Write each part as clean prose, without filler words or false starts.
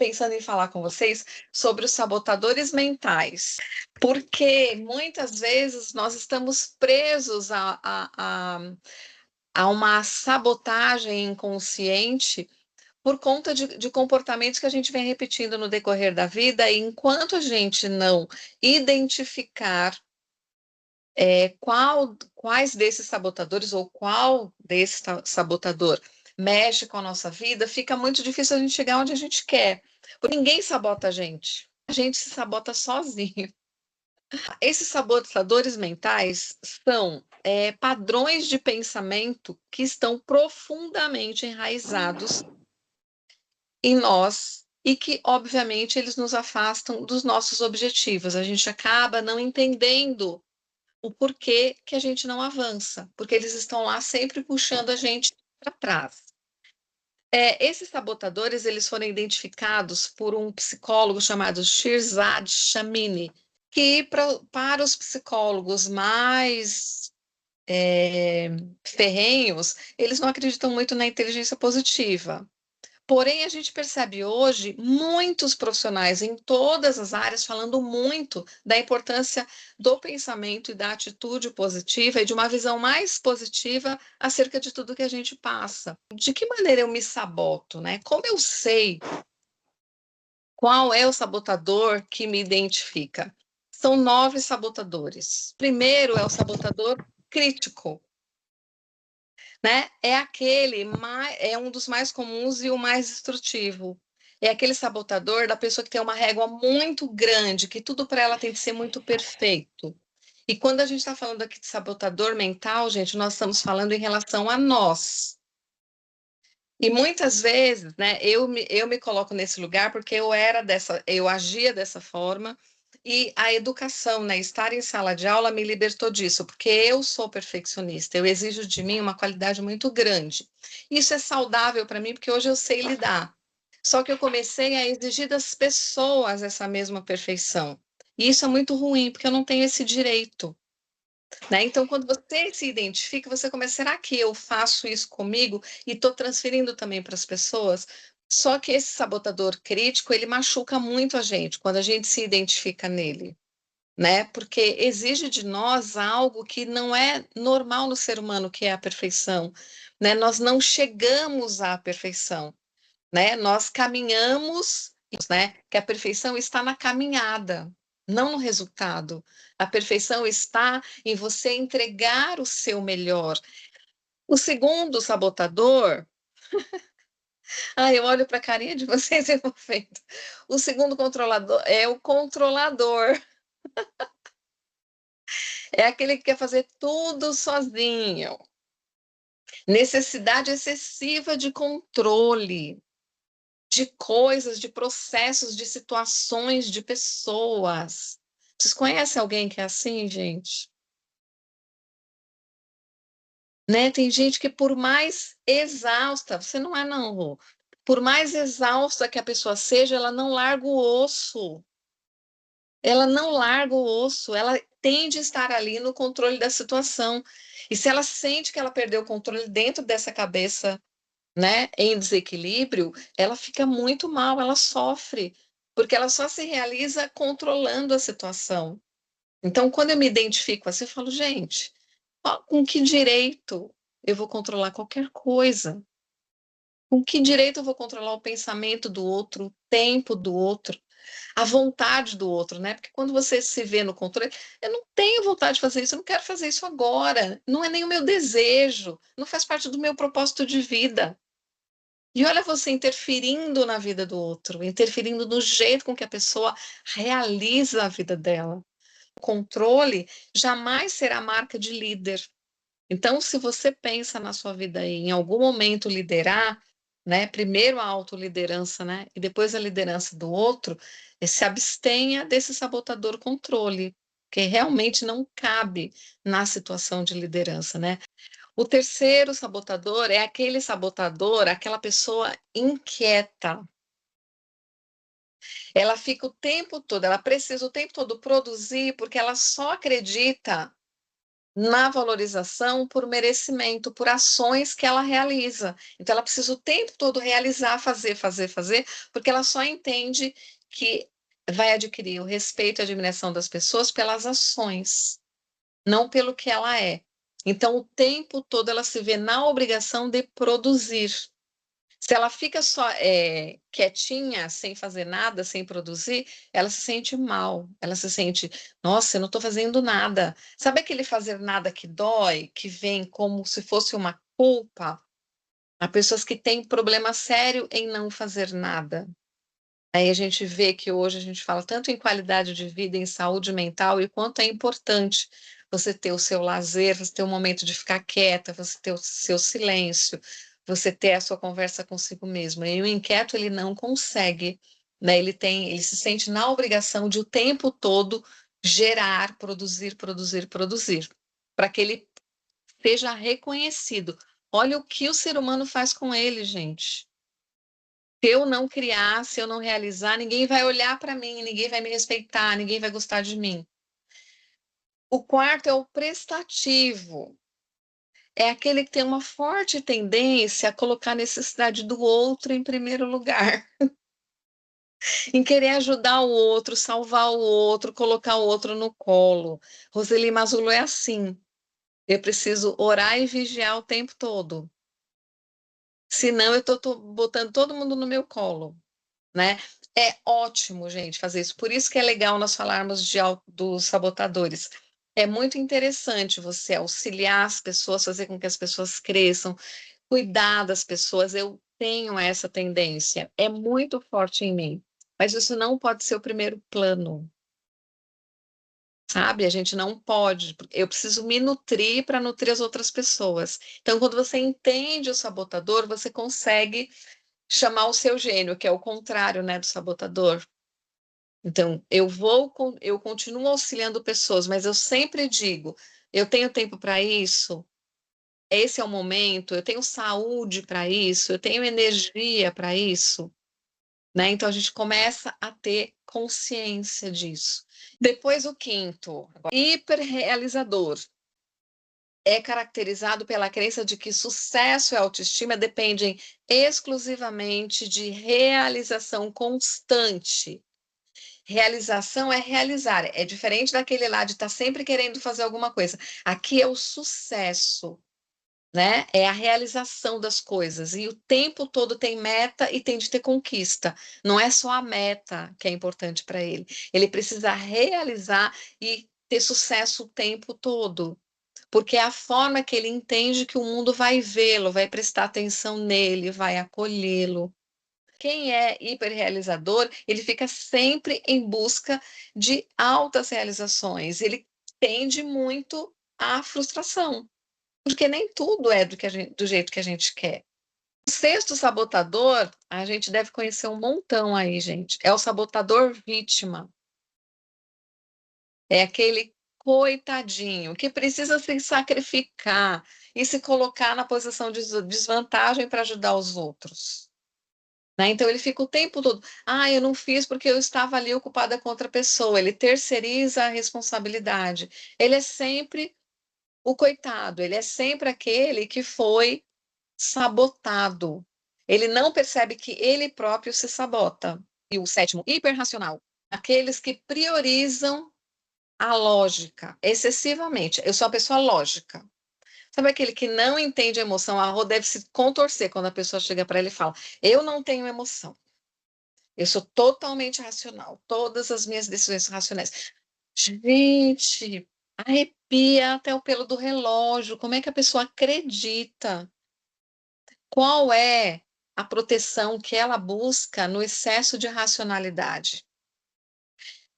pensando em falar com vocês sobre os sabotadores mentais, porque muitas vezes nós estamos presos a uma sabotagem inconsciente por conta de comportamentos que a gente vem repetindo no decorrer da vida, e enquanto a gente não identificar quais desses sabotadores ou qual desse sabotador mexe com a nossa vida, fica muito difícil a gente chegar onde a gente quer. Porque ninguém sabota a gente se sabota sozinho. Esses sabotadores mentais são padrões de pensamento que estão profundamente enraizados em nós e que, obviamente, eles nos afastam dos nossos objetivos. A gente acaba não entendendo o porquê que a gente não avança, porque eles estão lá sempre puxando a gente para trás. Esses sabotadores, eles foram identificados por um psicólogo chamado Shirzad Chamini, que para os psicólogos mais ferrenhos, eles não acreditam muito na inteligência positiva. Porém, a gente percebe hoje muitos profissionais em todas as áreas falando muito da importância do pensamento e da atitude positiva e de uma visão mais positiva acerca de tudo que a gente passa. De que maneira eu me saboto, né? Como eu sei qual é o sabotador que me identifica? São 9 sabotadores. Primeiro é o sabotador crítico, né? É um dos mais comuns e o mais destrutivo. É aquele sabotador da pessoa que tem uma régua muito grande, que tudo para ela tem que ser muito perfeito. E quando a gente está falando aqui de sabotador mental, gente, nós estamos falando em relação a nós. E muitas vezes, né, eu me coloco nesse lugar porque eu agia dessa forma, e a educação, né, estar em sala de aula me libertou disso, porque eu sou perfeccionista, eu exijo de mim uma qualidade muito grande. Isso é saudável para mim, porque hoje eu sei lidar. Só que eu comecei a exigir das pessoas essa mesma perfeição. E isso é muito ruim, porque eu não tenho esse direito. Né? Então, quando você se identifica, você começa, será que eu faço isso comigo e estou transferindo também para as pessoas? Só que esse sabotador crítico, ele machuca muito a gente quando a gente se identifica nele, né? Porque exige de nós algo que não é normal no ser humano, que é a perfeição, né? Nós não chegamos à perfeição, né? Nós caminhamos, né? Que a perfeição está na caminhada, não no resultado. A perfeição está em você entregar o seu melhor. O segundo sabotador, eu olho para a carinha de vocês e vou vendo. O segundo controlador é o controlador. É aquele que quer fazer tudo sozinho. Necessidade excessiva de controle, de coisas, de processos, de situações, de pessoas. Vocês conhecem alguém que é assim, gente? Né? Tem gente que por mais exausta, você não é não, Rô. Por mais exausta que a pessoa seja, ela não larga o osso. Ela não larga o osso, ela tende a estar ali no controle da situação. E se ela sente que ela perdeu o controle dentro dessa cabeça, né, em desequilíbrio, ela fica muito mal, ela sofre, porque ela só se realiza controlando a situação. Então, quando eu me identifico assim, eu falo, gente, com que direito eu vou controlar qualquer coisa? Com que direito eu vou controlar o pensamento do outro, o tempo do outro, a vontade do outro, né? Porque quando você se vê no controle, eu não tenho vontade de fazer isso, eu não quero fazer isso agora, não é nem o meu desejo, não faz parte do meu propósito de vida. E olha você interferindo na vida do outro, interferindo no jeito com que a pessoa realiza a vida dela. O controle jamais será marca de líder. Então, se você pensa na sua vida em algum momento liderar, né, primeiro a autoliderança, né, e depois a liderança do outro, se abstenha desse sabotador controle, que realmente não cabe na situação de liderança, né? O terceiro sabotador é aquele sabotador, aquela pessoa inquieta. Ela fica o tempo todo, ela precisa o tempo todo produzir, porque ela só acredita na valorização por merecimento, por ações que ela realiza. Então, ela precisa o tempo todo realizar, fazer, fazer, fazer, porque ela só entende que vai adquirir o respeito e a admiração das pessoas pelas ações, não pelo que ela é. Então, o tempo todo ela se vê na obrigação de produzir. Se ela fica só quietinha, sem fazer nada, sem produzir, ela se sente mal. Ela se sente, nossa, eu não estou fazendo nada. Sabe aquele fazer nada que dói, que vem como se fosse uma culpa? Há pessoas que têm problema sério em não fazer nada. Aí a gente vê que hoje a gente fala tanto em qualidade de vida, em saúde mental, e quanto é importante você ter o seu lazer, você ter um momento de ficar quieta, você ter o seu silêncio, você ter a sua conversa consigo mesmo. E o inquieto, ele não consegue, né? Ele se sente na obrigação de o tempo todo gerar, produzir, produzir, produzir, para que ele seja reconhecido. Olha o que o ser humano faz com ele, gente. Se eu não criar, se eu não realizar, ninguém vai olhar para mim, ninguém vai me respeitar, ninguém vai gostar de mim. O quarto é o prestativo. É aquele que tem uma forte tendência a colocar a necessidade do outro em primeiro lugar, em querer ajudar o outro, salvar o outro, colocar o outro no colo. Roseli Mazulo é assim. Eu preciso orar e vigiar o tempo todo. Senão eu estou botando todo mundo no meu colo. Né? É ótimo, gente, fazer isso. Por isso que é legal nós falarmos dos sabotadores. É muito interessante você auxiliar as pessoas, fazer com que as pessoas cresçam, cuidar das pessoas. Eu tenho essa tendência, é muito forte em mim, mas isso não pode ser o primeiro plano, sabe? A gente não pode. Eu preciso me nutrir para nutrir as outras pessoas. Então, quando você entende o sabotador, você consegue chamar o seu gênio, que é o contrário, né, do sabotador. Então, eu continuo auxiliando pessoas, mas eu sempre digo, eu tenho tempo para isso, esse é o momento, eu tenho saúde para isso, eu tenho energia para isso, né? Então a gente começa a ter consciência disso. Depois o quinto, hiperrealizador. É caracterizado pela crença de que sucesso e autoestima dependem exclusivamente de realização constante. Realização é realizar, é diferente daquele lá de estar sempre querendo fazer alguma coisa. Aqui é o sucesso, né? É a realização das coisas. E o tempo todo tem meta e tem de ter conquista. Não é só a meta que é importante para ele. Ele precisa realizar e ter sucesso o tempo todo. Porque é a forma que ele entende que o mundo vai vê-lo, vai prestar atenção nele, vai acolhê-lo. Quem é hiperrealizador, ele fica sempre em busca de altas realizações. Ele tende muito à frustração, porque nem tudo é do jeito que a gente quer. O sexto sabotador, a gente deve conhecer um montão aí, gente. É o sabotador vítima. É aquele coitadinho que precisa se sacrificar e se colocar na posição de desvantagem para ajudar os outros. Né? Então ele fica o tempo todo, eu não fiz porque eu estava ali ocupada com outra pessoa. Ele terceiriza a responsabilidade. Ele é sempre o coitado, ele é sempre aquele que foi sabotado. Ele não percebe que ele próprio se sabota. E o sétimo, hiperracional. Aqueles que priorizam a lógica excessivamente. Eu sou uma pessoa lógica. Sabe aquele que não entende a emoção? A Rô deve se contorcer quando a pessoa chega para ele e fala: Eu não tenho emoção. Eu sou totalmente racional. Todas as minhas decisões são racionais. Gente, arrepia até o pelo do relógio. Como é que a pessoa acredita? Qual é a proteção que ela busca no excesso de racionalidade?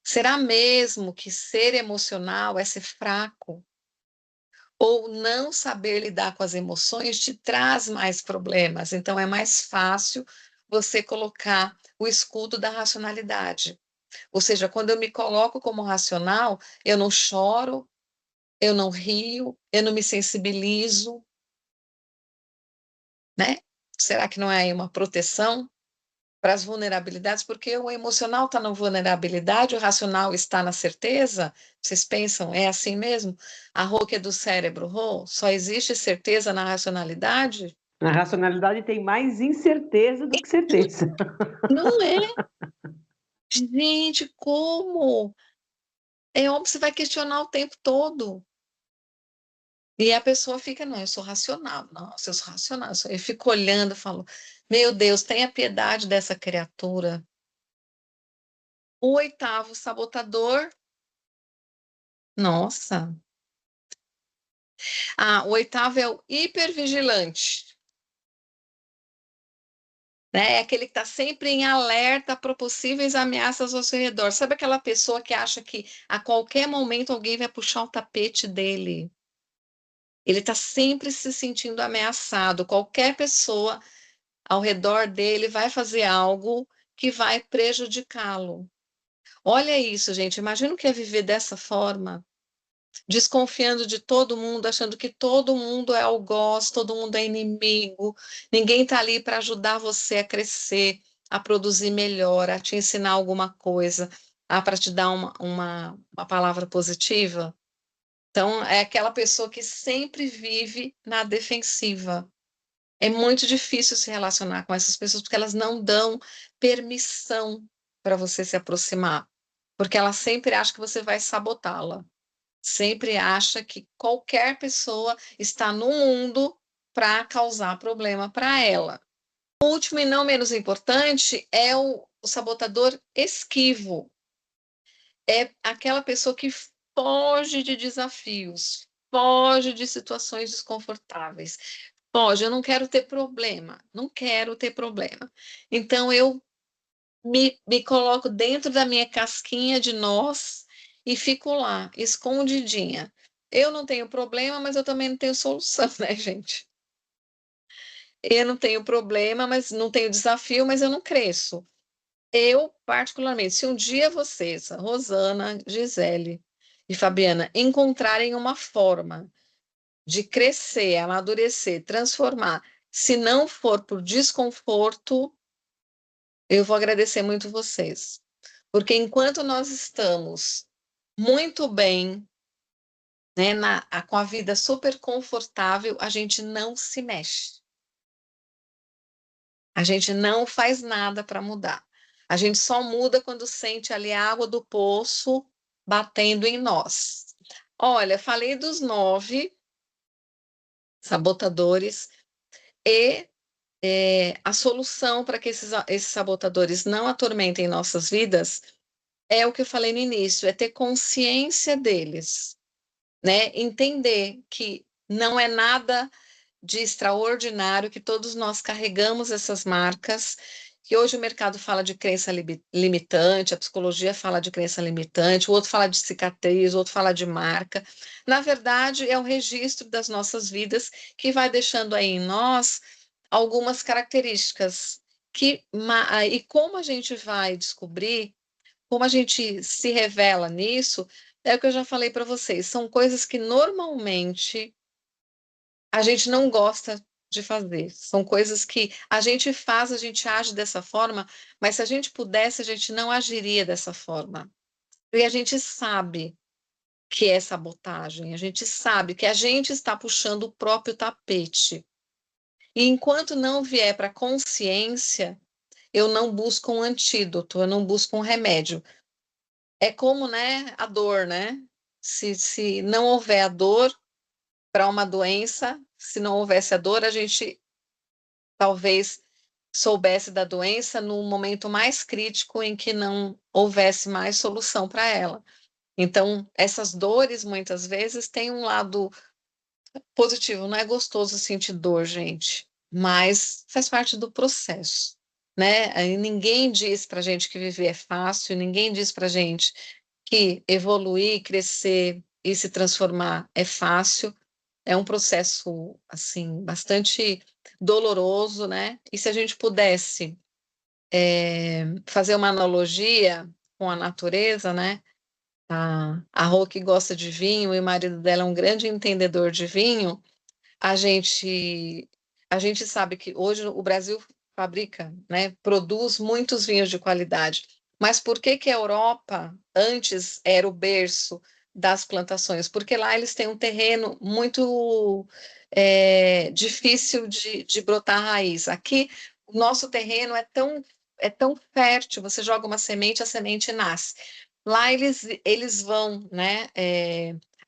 Será mesmo que ser emocional é ser fraco? Ou não saber lidar com as emoções te traz mais problemas? Então, é mais fácil você colocar o escudo da racionalidade. Ou seja, quando eu me coloco como racional, eu não choro, eu não rio, eu não me sensibilizo, né? Será que não é aí uma proteção? para as vulnerabilidades, porque o emocional está na vulnerabilidade, o racional está na certeza. Vocês pensam, é assim mesmo? A Rô que é do cérebro, Rô, só existe certeza na racionalidade? A racionalidade tem mais incerteza do que certeza. Não é, gente, como? É óbvio que você vai questionar o tempo todo. E a pessoa fica, não, eu sou racional. Nossa, eu sou racional. Eu fico olhando e falo, meu Deus, tenha piedade dessa criatura. O oitavo sabotador, nossa. Ah, o oitavo é o hipervigilante, né? É aquele que está sempre em alerta para possíveis ameaças ao seu redor. Sabe aquela pessoa que acha que a qualquer momento alguém vai puxar o tapete dele? Ele está sempre se sentindo ameaçado. Qualquer pessoa ao redor dele vai fazer algo que vai prejudicá-lo. Olha isso, gente. Imagina o que é viver dessa forma, desconfiando de todo mundo, achando que todo mundo é algoz, todo mundo é inimigo, ninguém está ali para ajudar você a crescer, a produzir melhor, a te ensinar alguma coisa, para te dar uma palavra positiva. Então, é aquela pessoa que sempre vive na defensiva. É muito difícil se relacionar com essas pessoas porque elas não dão permissão para você se aproximar, porque ela sempre acha que você vai sabotá-la, sempre acha que qualquer pessoa está no mundo para causar problema para ela. O último e não menos importante é o sabotador esquivo. É aquela pessoa que foge de desafios, foge de situações desconfortáveis. Foge, eu não quero ter problema, não quero ter problema. Então eu me coloco dentro da minha casquinha de nós e fico lá, escondidinha. Eu não tenho problema, mas eu também não tenho solução, né, gente? Eu não tenho problema, mas não tenho desafio, mas eu não cresço. Eu, particularmente, se um dia vocês, Rosana, Gisele e Fabiana, encontrarem uma forma de crescer, amadurecer, transformar, se não for por desconforto, eu vou agradecer muito vocês. Porque enquanto nós estamos muito bem, né, com a vida super confortável, a gente não se mexe. A gente não faz nada para mudar. A gente só muda quando sente ali a água do poço batendo em nós. Olha, falei dos 9 sabotadores e a solução para que esses sabotadores não atormentem nossas vidas é o que eu falei no início, é ter consciência deles, né? Entender que não é nada de extraordinário, que todos nós carregamos essas marcas, que hoje o mercado fala de crença limitante, a psicologia fala de crença limitante, o outro fala de cicatriz, o outro fala de marca. Na verdade, é o registro das nossas vidas que vai deixando aí em nós algumas características e como a gente vai descobrir, como a gente se revela nisso, é o que eu já falei para vocês, são coisas que normalmente a gente não gosta de fazer. São coisas que a gente faz, a gente age dessa forma, mas se a gente pudesse, a gente não agiria dessa forma. E a gente sabe que é sabotagem, a gente sabe que a gente está puxando o próprio tapete. E enquanto não vier para a consciência, eu não busco um antídoto, eu não busco um remédio. É como, né, a dor, né? Se não houver a dor para uma doença, se não houvesse a dor, a gente talvez soubesse da doença no momento mais crítico em que não houvesse mais solução para ela. Então, essas dores muitas vezes têm um lado positivo. Não é gostoso sentir dor, gente, mas faz parte do processo, né? Aí ninguém diz para gente que viver é fácil, ninguém diz para gente que evoluir, crescer e se transformar é fácil. É um processo, assim, bastante doloroso, né? E se a gente pudesse fazer uma analogia com a natureza, né? A Rô que gosta de vinho e o marido dela é um grande entendedor de vinho, a gente, a gente sabe que hoje o Brasil fabrica, né, produz muitos vinhos de qualidade. Mas por que que a Europa antes era o berço das plantações? Porque lá eles têm um terreno muito difícil de brotar raiz. Aqui, o nosso terreno é tão fértil, você joga uma semente, a semente nasce. Lá eles vão, né,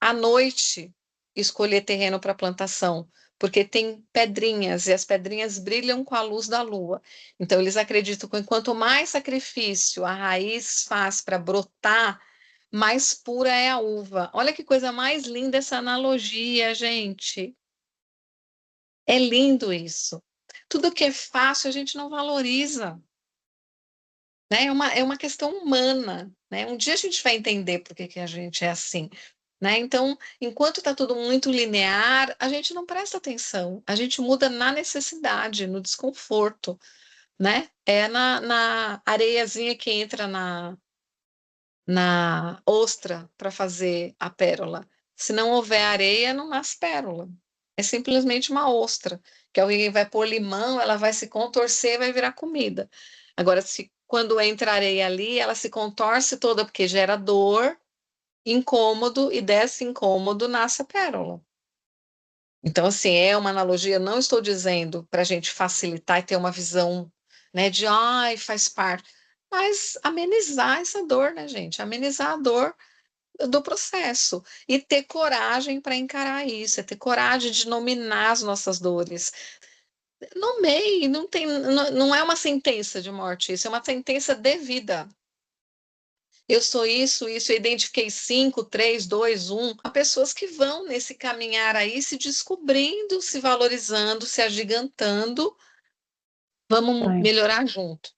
à noite escolher terreno para plantação, porque tem pedrinhas e as pedrinhas brilham com a luz da lua. Então eles acreditam que quanto mais sacrifício a raiz faz para brotar, mais pura é a uva. Olha que coisa mais linda essa analogia, gente. É lindo isso. Tudo que é fácil a gente não valoriza, né? É uma questão humana, né? Um dia a gente vai entender por que que a gente é assim, né? Então, enquanto está tudo muito linear, a gente não presta atenção, a gente muda na necessidade, no desconforto, né? É na areiazinha que entra na ostra para fazer a pérola. Se não houver areia, não nasce pérola. É simplesmente uma ostra, que alguém vai pôr limão, ela vai se contorcer e vai virar comida. Agora, se quando entra areia ali, ela se contorce toda porque gera dor, incômodo, e desse incômodo nasce a pérola. Então, assim, é uma analogia, não estou dizendo para a gente facilitar e ter uma visão, né, de, ai, faz parte, mas amenizar essa dor, né, gente? Amenizar a dor do processo e ter coragem para encarar isso, é ter coragem de nominar as nossas dores. Nomeie, não é uma sentença de morte, isso é uma sentença de vida. Eu sou isso, eu identifiquei 5, 3, 2, 1. Há pessoas que vão nesse caminhar aí se descobrindo, se valorizando, se agigantando. Vamos Ai, melhorar junto.